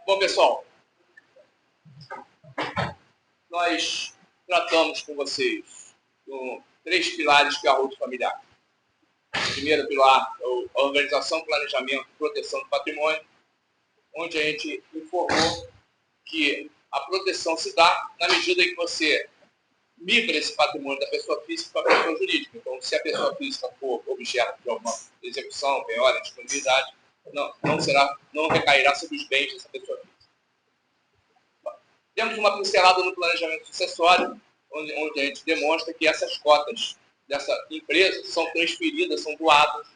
Bom, pessoal, nós tratamos com vocês com 3 pilares que é o arrojo familiar. O primeiro pilar é a organização, planejamento e proteção do patrimônio, onde a gente informou que a proteção se dá na medida em que você migra esse patrimônio da pessoa física para a pessoa jurídica. Então, se a pessoa física for objeto de alguma execução, penhora, disponibilidade, não recairá sobre os bens dessa pessoa física. Temos uma pincelada no planejamento sucessório, onde a gente demonstra que essas cotas dessa empresa são transferidas, são doadas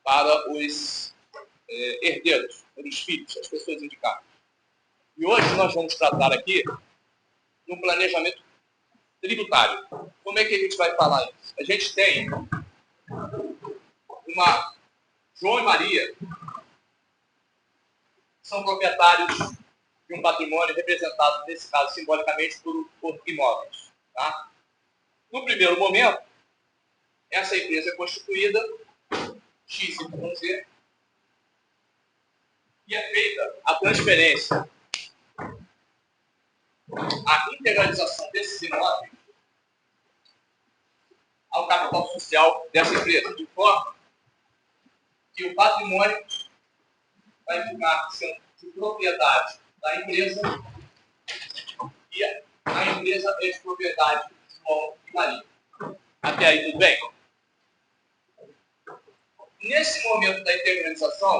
para os herdeiros, para os filhos, as pessoas indicadas. E hoje nós vamos tratar aqui no planejamento tributário. Como é que a gente vai falar isso? A gente tem João e Maria, são proprietários de um patrimônio representado, nesse caso, simbolicamente, por imóveis. Tá? No primeiro momento, essa empresa é constituída, XYZ, e é feita a transferência, a integralização desses imóveis ao capital social dessa empresa, de forma que o patrimônio vai ficar sendo de propriedade da empresa e a empresa é de propriedade de João e Maria. Até aí tudo bem? Nesse momento da integralização,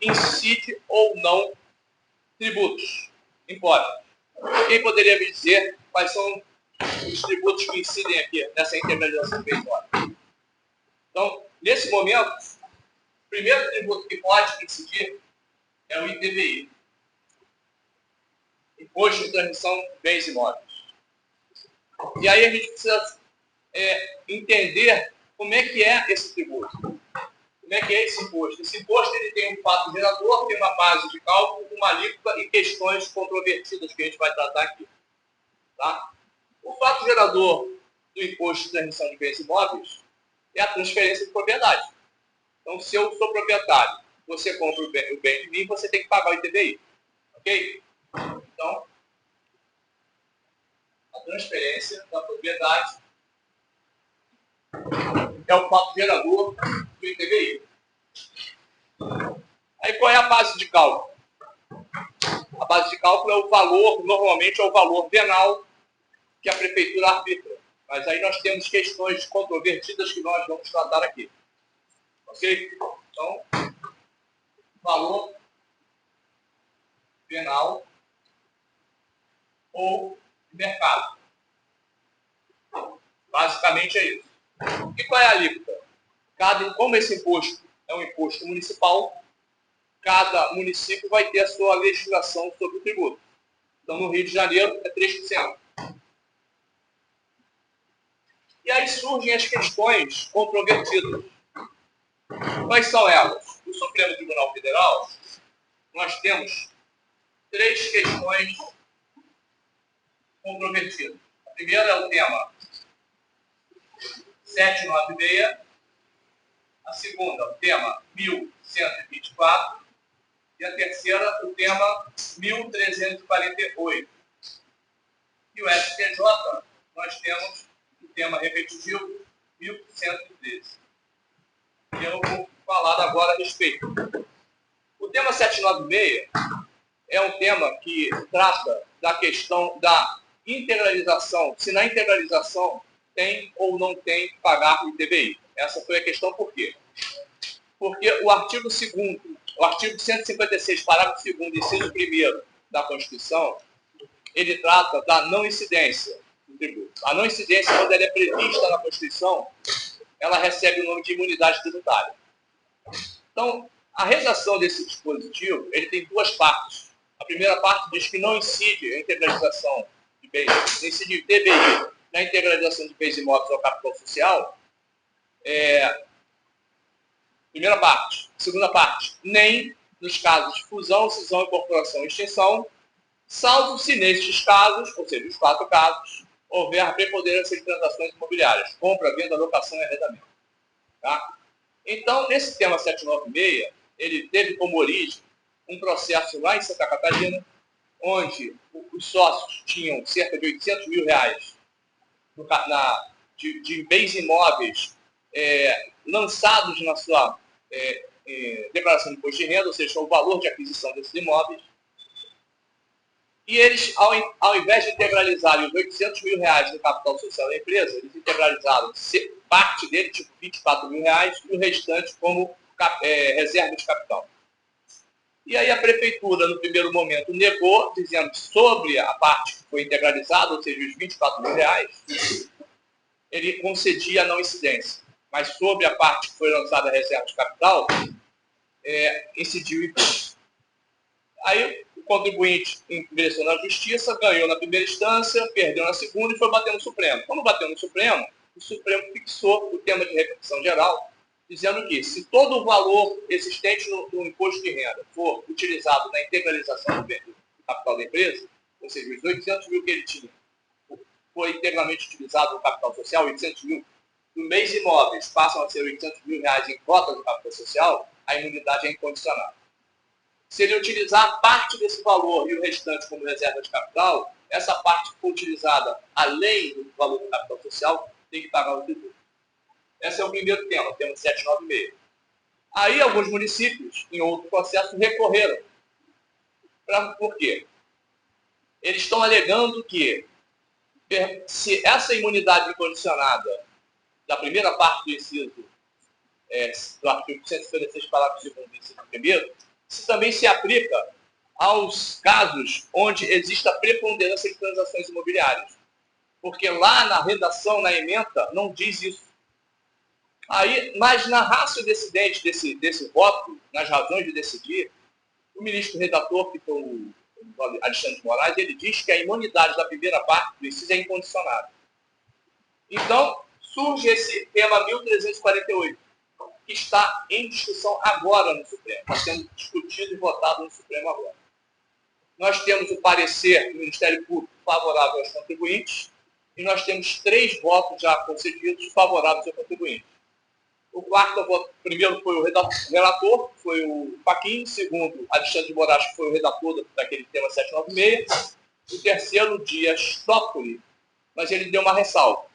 incide ou não tributos, impostos. Quem poderia me dizer quais são os tributos que incidem aqui nessa integralização de impostos? Então, nesse momento, o primeiro tributo que pode incidir é o ITBI, Imposto de Transmissão de Bens Imóveis. E aí a gente precisa entender como é que é esse tributo. Como é que é esse imposto? Esse imposto ele tem um fato gerador, tem uma base de cálculo, uma alíquota e questões controvertidas que a gente vai tratar aqui. Tá? O fato gerador do imposto de transmissão de bens imóveis é a transferência de propriedade. Então, se eu sou proprietário, você compra o bem de mim, você tem que pagar o ITBI. Ok? Então, a transferência da propriedade é o fato gerador do ITBI. Aí qual é a base de cálculo? A base de cálculo é o valor, normalmente é o valor venal que a prefeitura arbitra. Mas aí nós temos questões controvertidas que nós vamos tratar aqui. Ok? Então, valor venal ou mercado. Basicamente é isso. E qual é a alíquota? Como esse imposto é um imposto municipal, cada município vai ter a sua legislação sobre o tributo. Então, no Rio de Janeiro, é 3%. E aí surgem as questões controvertidas. Quais são elas? No Supremo Tribunal Federal, nós temos 3 questões controvertidas. A primeira é o tema 796, a segunda, o tema 1124, e a terceira, o tema 1348. E o STJ, nós temos o tema repetitivo 1113. E eu vou falar agora a respeito. O tema 796 é um tema que trata da questão da integralização, se na integralização tem ou não tem que pagar o ITBI. Essa foi a questão por quê? Porque o artigo 2º, o artigo 156, parágrafo 2º, inciso 1º da Constituição, ele trata da não incidência do tributo. A não incidência, quando ela é prevista na Constituição, ela recebe o nome de imunidade tributária. Então, a redação desse dispositivo, ele tem 2 partes. A primeira parte diz que não incide a integralização de bens, incide o ITBI na integralização de bens imóveis ao capital social. Primeira parte. Segunda parte, nem nos casos de fusão, cisão, incorporação e extinção, salvo se nestes casos, ou seja, os 4 casos, houver preponderância de transações imobiliárias, compra, venda, locação e arrendamento. Tá? Então, nesse tema 796, ele teve como origem um processo lá em Santa Catarina, onde os sócios tinham cerca de 800 mil reais de bens imóveis lançados na sua declaração de imposto de renda, ou seja, o valor de aquisição desses imóveis. E eles, ao invés de integralizarem os 800 mil reais do capital social da empresa, eles integralizaram parte dele, tipo 24 mil reais, e o restante como reserva de capital. E aí a prefeitura, no primeiro momento, negou, dizendo que sobre a parte que foi integralizada, ou seja, os 24 mil reais, ele concedia a não incidência. Mas sobre a parte que foi lançada a reserva de capital, incidiu o imposto. Aí o contribuinte ingressou na justiça, ganhou na primeira instância, perdeu na segunda e foi bater no Supremo. Quando bateu no Supremo, o Supremo fixou o tema de repercussão geral, dizendo que se todo o valor existente no imposto de renda for utilizado na integralização do capital da empresa, ou seja, os 800 mil que ele tinha foi integralmente utilizado no capital social, 800 mil do bens imóveis passam a ser 800 mil reais em cotas do capital social, a imunidade é incondicional. Se ele utilizar parte desse valor e o restante como reserva de capital, essa parte que for utilizada além do valor do capital social tem que pagar o tributo. Esse é o primeiro tema, o tema 796. Aí alguns municípios, em outro processo, recorreram. Por quê? Eles estão alegando que se essa imunidade incondicionada da primeira parte do inciso do artigo 156, parágrafo 2º do inciso 1º, se também se aplica aos casos onde existe a preponderância de transações imobiliárias. Porque lá na redação, na ementa, não diz isso. Aí, mas na ratio decidente desse voto, nas razões de decidir, o ministro redator, que foi o Alexandre de Moraes, ele diz que a imunidade da primeira parte do inciso é incondicionada. Então, surge esse tema 1348, que está em discussão agora no Supremo, está sendo discutido e votado no Supremo agora. Nós temos o parecer do Ministério Público favorável aos contribuintes e nós temos 3 votos já concedidos favoráveis ao contribuinte. O quarto voto, primeiro foi o relator, foi o Fachin, segundo, Alexandre de Moraes, que foi o redator daquele tema 796, o terceiro, Dias Toffoli, mas ele deu uma ressalva.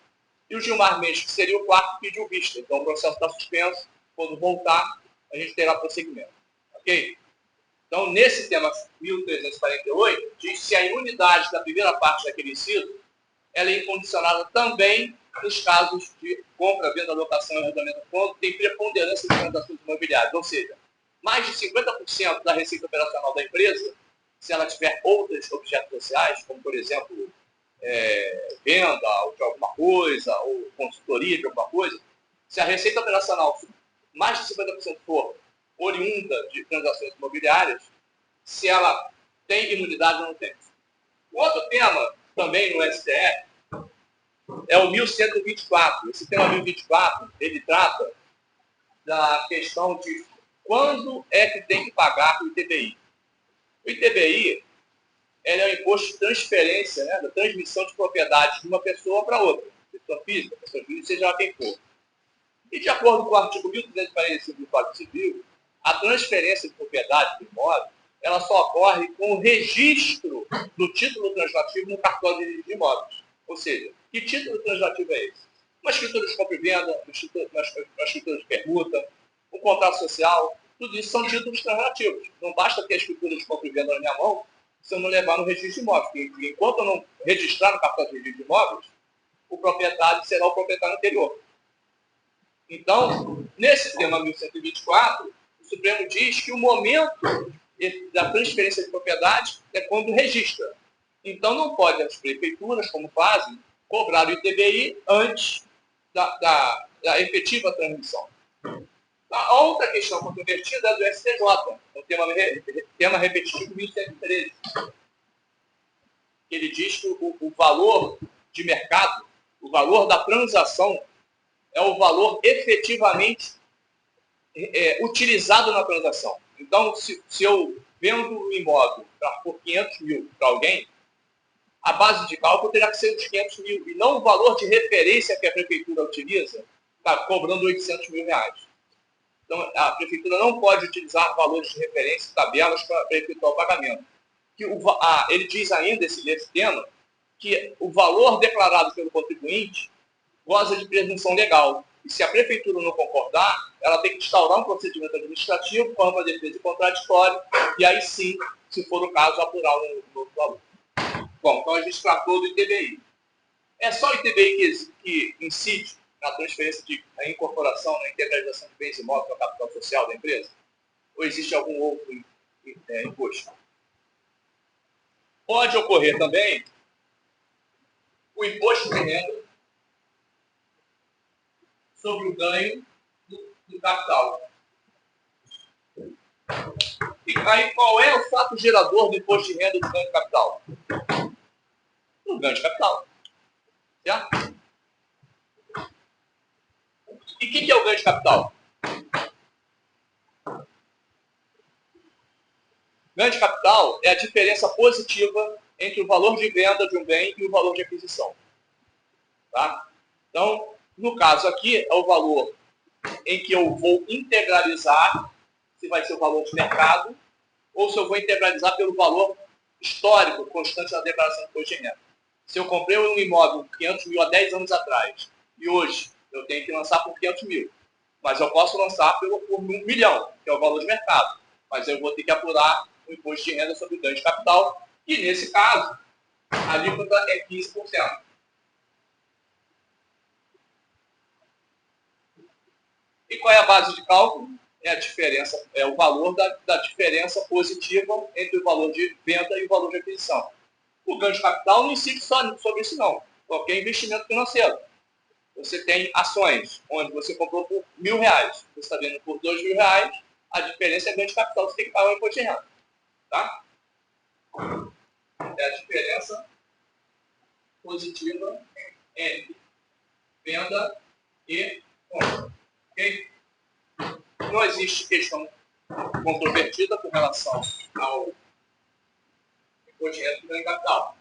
E o Gilmar Mendes, que seria o quarto, pediu vista. Então o processo está suspenso, quando voltar, a gente terá prosseguimento. Ok? Então, nesse tema 1348, diz que a imunidade da primeira parte daquele inciso, ela é incondicionada também nos casos de compra, venda, locação e arrendamento quando tem preponderância de transações imobiliárias. Ou seja, mais de 50% da receita operacional da empresa, se ela tiver outros objetos sociais, como, por exemplo, venda de alguma coisa, ou consultoria de alguma coisa, se a receita operacional mais de 50% for oriunda de transações imobiliárias, se ela tem imunidade ou não tem. O outro tema, também no STF, é o 1124. Esse tema 1024, ele trata da questão de quando é que tem que pagar o ITBI. O ITBI é o imposto de transferência, né, da transmissão de propriedade de uma pessoa para outra, pessoa física, pessoa jurídica, seja lá quem for. E de acordo com o artigo 1345 do Código Civil, a transferência de propriedade do imóvel, ela só ocorre com o registro do título translativo no cartório de imóveis. Ou seja, que título translativo é esse? Uma escritura de compra e venda, uma escritura de permuta, um contrato social, tudo isso são títulos translativos. Não basta ter a escritura de compra e venda na minha mão se eu não levar no registro de imóveis. Porque enquanto eu não registrar no cartório de registro de imóveis, o proprietário será o proprietário anterior. Então, nesse tema 1124, o Supremo diz que o momento da transferência de propriedade é quando registra. Então, não pode as prefeituras, como fazem, cobrar o ITBI antes da efetiva transmissão. A outra questão controvertida é do STJ, o tema repetitivo 1113. Ele diz que o valor de mercado, o valor da transação, é o valor efetivamente utilizado na transação. Então, se eu vendo o imóvel por 500 mil para alguém, a base de cálculo terá que ser os 500 mil, e não o valor de referência que a prefeitura utiliza, cobrando 800 mil reais. Então, a prefeitura não pode utilizar valores de referência e tabelas para efetuar o pagamento. Ele diz ainda, nesse tema, que o valor declarado pelo contribuinte goza de presunção legal. E se a prefeitura não concordar, ela tem que instaurar um procedimento administrativo, forma de defesa contraditória, e aí sim, se for o caso, apurar um novo valor. Bom, então a gente tratou do ITBI. É só o ITBI que incide na transferência na incorporação, na integralização de bens imóveis ao capital social da empresa? Ou existe algum outro imposto? Pode ocorrer também o imposto de renda sobre o ganho do capital. E aí, qual é o fato gerador do imposto de renda do ganho de capital? O ganho de capital. Certo? E o que é o ganho de capital? Ganho de capital é a diferença positiva entre o valor de venda de um bem e o valor de aquisição. Tá? Então, no caso aqui, é o valor em que eu vou integralizar, se vai ser o valor de mercado, ou se eu vou integralizar pelo valor histórico, constante da declaração de imposto de renda. Se eu comprei um imóvel por 500 mil há 10 anos atrás, e hoje eu tenho que lançar por 500 mil, mas eu posso lançar por 1 milhão, que é o valor de mercado, mas eu vou ter que apurar o imposto de renda sobre o ganho de capital, e nesse caso, a alíquota é 15%. E qual é a base de cálculo? É a diferença, é o valor da diferença positiva entre o valor de venda e o valor de aquisição. O ganho de capital não incide só sobre isso, não. Qualquer investimento financeiro. Você tem ações, onde você comprou por R$1.000, você está vendo por R$2.000, a diferença é ganho de capital, você tem que pagar o imposto de renda. Tá? É a diferença positiva entre venda e compra. Ok? Não existe questão controvertida com relação ao imposto de renda do ganho de capital.